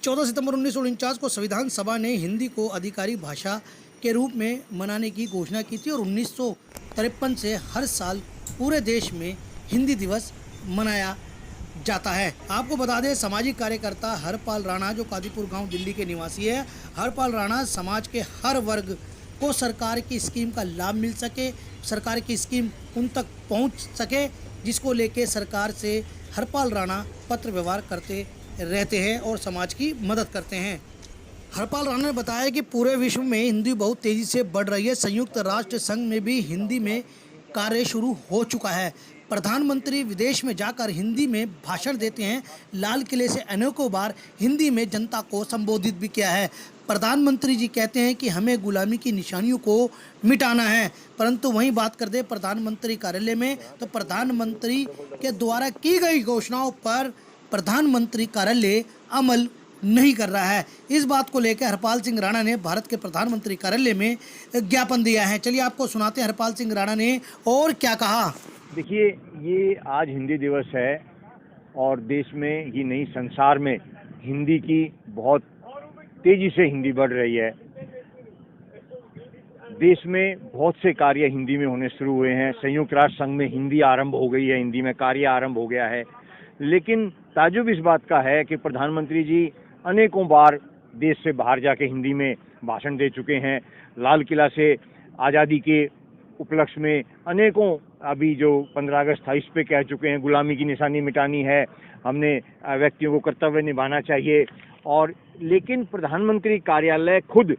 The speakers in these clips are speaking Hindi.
14 सितंबर 1949 को संविधान सभा ने हिंदी को आधिकारिक भाषा के रूप में मनाने की घोषणा की थी और 1953 से हर साल पूरे देश में हिंदी दिवस मनाया जाता है। आपको बता दें, सामाजिक कार्यकर्ता हरपाल राणा जो कादीपुर गांव दिल्ली के निवासी है, हरपाल राणा समाज के हर वर्ग को सरकार की स्कीम का लाभ मिल सके, सरकार की स्कीम उन तक पहुंच सके, जिसको लेके सरकार से हरपाल राणा पत्र व्यवहार करते रहते हैं और समाज की मदद करते हैं। हरपाल राणा ने बताया कि पूरे विश्व में हिंदी बहुत तेज़ी से बढ़ रही है। संयुक्त राष्ट्र संघ में भी हिंदी में कार्य शुरू हो चुका है। प्रधानमंत्री विदेश में जाकर हिंदी में भाषण देते हैं। लाल किले से अनेकों बार हिंदी में जनता को संबोधित भी किया है। प्रधानमंत्री जी कहते हैं कि हमें गुलामी की निशानियों को मिटाना है, परंतु वहीं बात कर दे प्रधानमंत्री कार्यालय में, तो प्रधानमंत्री के द्वारा की गई घोषणाओं पर प्रधानमंत्री कार्यालय अमल नहीं कर रहा है। इस बात को लेकर हरपाल सिंह राणा ने भारत के प्रधानमंत्री कार्यालय में ज्ञापन दिया है। चलिए आपको सुनाते हैं हरपाल सिंह राणा ने और क्या कहा। देखिए, ये आज हिंदी दिवस है और देश में ही नहीं संसार में हिंदी की बहुत तेजी से हिंदी बढ़ रही है। देश में बहुत से कार्य हिंदी में होने शुरू हुए हैं। संयुक्त राष्ट्र संघ में हिंदी आरंभ हो गई है, हिंदी में कार्य आरंभ हो गया है। लेकिन ताज्जुब इस बात का है कि प्रधानमंत्री जी अनेकों बार देश से बाहर जाके हिंदी में भाषण दे चुके हैं। लाल किला से आज़ादी के उपलक्ष्य में अनेकों अभी जो 15 अगस्त था इस पे कह चुके हैं, गुलामी की निशानी मिटानी है, हमने व्यक्तियों को कर्तव्य निभाना चाहिए। और लेकिन प्रधानमंत्री कार्यालय खुद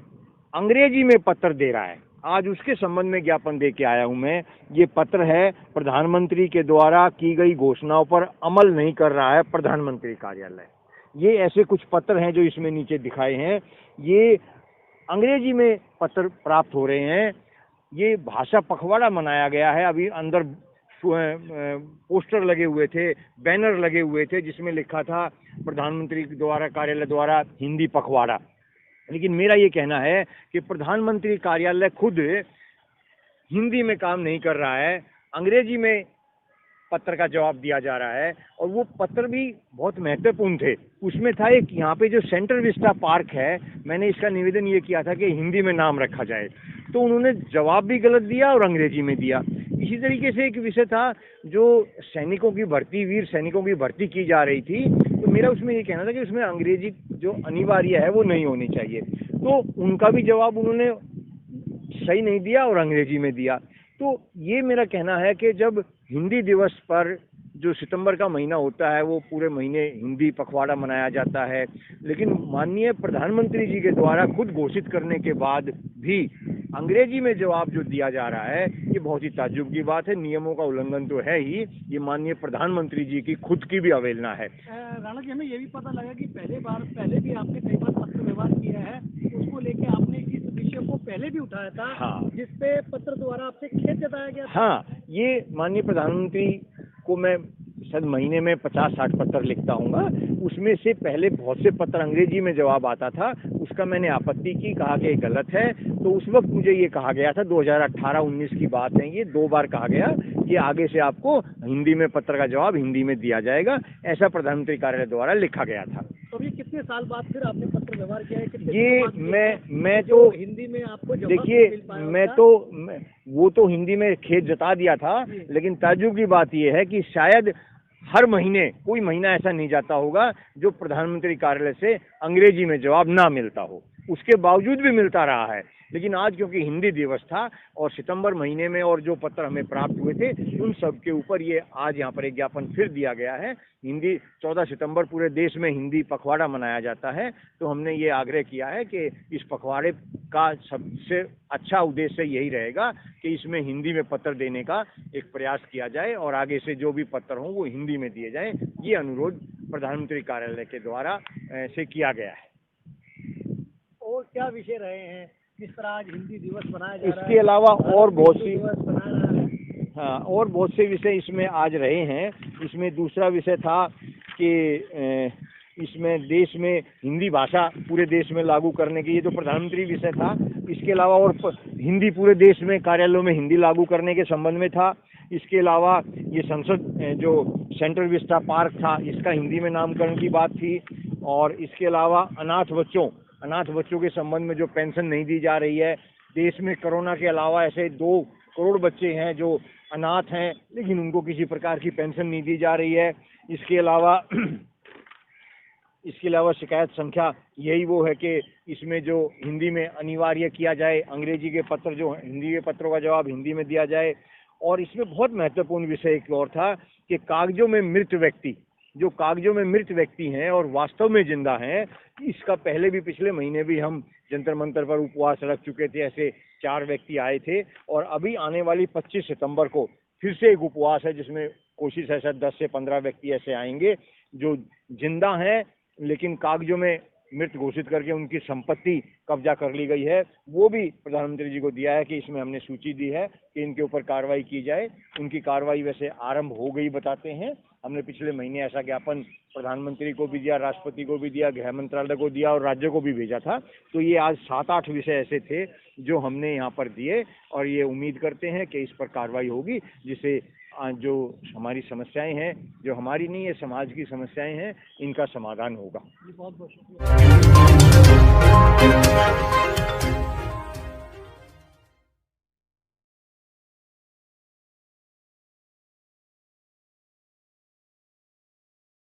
अंग्रेजी में पत्र दे रहा है। आज उसके संबंध में ज्ञापन दे के आया हूं मैं। ये पत्र है, प्रधानमंत्री के द्वारा की गई घोषणाओं पर अमल नहीं कर रहा है प्रधानमंत्री कार्यालय। ये ऐसे कुछ पत्र हैं जो इसमें नीचे दिखाए हैं। ये अंग्रेजी में पत्र प्राप्त हो रहे हैं। ये भाषा पखवाड़ा मनाया गया है। अभी अंदर पोस्टर लगे हुए थे, बैनर लगे हुए थे जिसमें लिखा था प्रधानमंत्री द्वारा कार्यालय द्वारा हिंदी पखवाड़ा। लेकिन मेरा ये कहना है कि प्रधानमंत्री कार्यालय खुद हिंदी में काम नहीं कर रहा है, अंग्रेजी में पत्र का जवाब दिया जा रहा है। और वो पत्र भी बहुत महत्वपूर्ण थे। उसमें था एक, यहाँ पे जो सेंट्रल विस्टा पार्क है, मैंने इसका निवेदन ये किया था कि हिंदी में नाम रखा जाए, तो उन्होंने जवाब भी गलत दिया और अंग्रेजी में दिया। इसी तरीके से एक विषय था जो सैनिकों की भर्ती, वीर सैनिकों की भर्ती की जा रही थी, तो मेरा उसमें ये कहना था कि उसमें अंग्रेजी जो अनिवार्य है वो नहीं होनी चाहिए, तो उनका भी जवाब उन्होंने सही नहीं दिया और अंग्रेजी में दिया। तो ये मेरा कहना है कि जब हिंदी दिवस पर जो सितंबर का महीना होता है वो पूरे महीने हिंदी पखवाड़ा मनाया जाता है, लेकिन माननीय प्रधानमंत्री जी के द्वारा खुद घोषित करने के बाद भी अंग्रेजी में जवाब जो दिया जा रहा है, ये बहुत ही ताज्जुब की बात है। नियमों का उल्लंघन तो है ही, ये माननीय प्रधानमंत्री जी की खुद की भी अवहेलना है। राणा जी, हमें ये भी पता लगा कि पहले भी आपने कई बार पत्र व्यवहार किया है, उसको लेके आपने इस विषय को पहले भी उठाया था। हाँ, जिसपे पत्र द्वारा आपसे खेद जताया गया था। हाँ, ये माननीय प्रधानमंत्री को मैं शायद महीने में 50-60 पत्र लिखता हूँगा। उसमें से पहले बहुत से पत्र अंग्रेजी में जवाब आता था, उसका मैंने आपत्ति की, कहा कि ये गलत है। तो उस वक्त मुझे ये कहा गया था, 2018-19 की बात है, ये 2 बार कहा गया कि आगे से आपको हिंदी में पत्र का जवाब हिंदी में दिया जाएगा, ऐसा प्रधानमंत्री कार्यालय द्वारा लिखा गया था। तो अभी कितने साल बाद फिर आपने पत्र व्यवहार किया है? ये मैं तो हिंदी में आपको देखिए, वो तो हिंदी में खेद जता दिया था, लेकिन ताज्जुब की बात ये है कि शायद हर महीने कोई महीना ऐसा नहीं जाता होगा जो प्रधानमंत्री कार्यालय से अंग्रेजी में जवाब ना मिलता हो। उसके बावजूद भी मिलता रहा है। लेकिन आज क्योंकि हिंदी दिवस था और सितंबर महीने में और जो पत्र हमें प्राप्त हुए थे उन सब के ऊपर ये आज यहाँ पर एक ज्ञापन फिर दिया गया है। हिंदी 14 सितंबर पूरे देश में हिंदी पखवाड़ा मनाया जाता है, तो हमने ये आग्रह किया है कि इस पखवाड़े का सबसे अच्छा उद्देश्य यही रहेगा कि इसमें हिंदी में पत्र देने का एक प्रयास किया जाए और आगे से जो भी पत्र हों वो हिंदी में दिए जाएं। ये अनुरोध प्रधानमंत्री कार्यालय के द्वारा से किया गया है। और क्या विषय रहे हैं जिस तरह आज हिंदी दिवस मनाया जा रहा है? इसके अलावा और बहुत सी हाँ, और बहुत से विषय इसमें आज रहे हैं। इसमें दूसरा विषय था कि इसमें देश में हिंदी भाषा पूरे देश में लागू करने के, ये जो प्रधानमंत्री विषय था। इसके अलावा और हिंदी पूरे देश में कार्यालयों में हिंदी लागू करने के संबंध में था। इसके अलावा ये संसद जो सेंट्रल विस्टा पार्क था इसका हिंदी में नामकरण की बात थी। और इसके अलावा अनाथ बच्चों के संबंध में जो पेंशन नहीं दी जा रही है। देश में कोरोना के अलावा ऐसे 2 करोड़ बच्चे हैं जो अनाथ हैं, लेकिन उनको किसी प्रकार की पेंशन नहीं दी जा रही है। इसके अलावा शिकायत संख्या यही वो है कि इसमें जो हिंदी में अनिवार्य किया जाए, अंग्रेजी के पत्र जो हिंदी के पत्रों का जवाब हिंदी में दिया जाए। और इसमें बहुत महत्वपूर्ण विषय एक और था कि कागजों में मृत व्यक्ति हैं और वास्तव में जिंदा हैं, इसका पहले भी पिछले महीने भी हम जंतर मंतर पर उपवास रख चुके थे। ऐसे 4 व्यक्ति आए थे और अभी आने वाली 25 सितंबर को फिर से एक उपवास है जिसमें कोशिश है शायद 10 से 15 व्यक्ति ऐसे आएंगे जो जिंदा हैं लेकिन कागजों में मृत घोषित करके उनकी संपत्ति कब्जा कर ली गई है। वो भी प्रधानमंत्री जी को दिया है कि इसमें हमने सूची दी है कि इनके ऊपर कार्रवाई की जाए। उनकी कार्रवाई वैसे आरंभ हो गई बताते हैं। हमने पिछले महीने ऐसा ज्ञापन प्रधानमंत्री को भी दिया, राष्ट्रपति को भी दिया, गृह मंत्रालय को दिया और राज्य को भी भेजा था। तो ये आज 7-8 विषय ऐसे थे जो हमने यहाँ पर दिए और ये उम्मीद करते हैं कि इस पर कार्रवाई होगी जिससे जो हमारी समस्याएं हैं, जो हमारी नहीं है समाज की समस्याएं हैं, इनका समाधान होगा। बहुत बहुत शुक्रिया।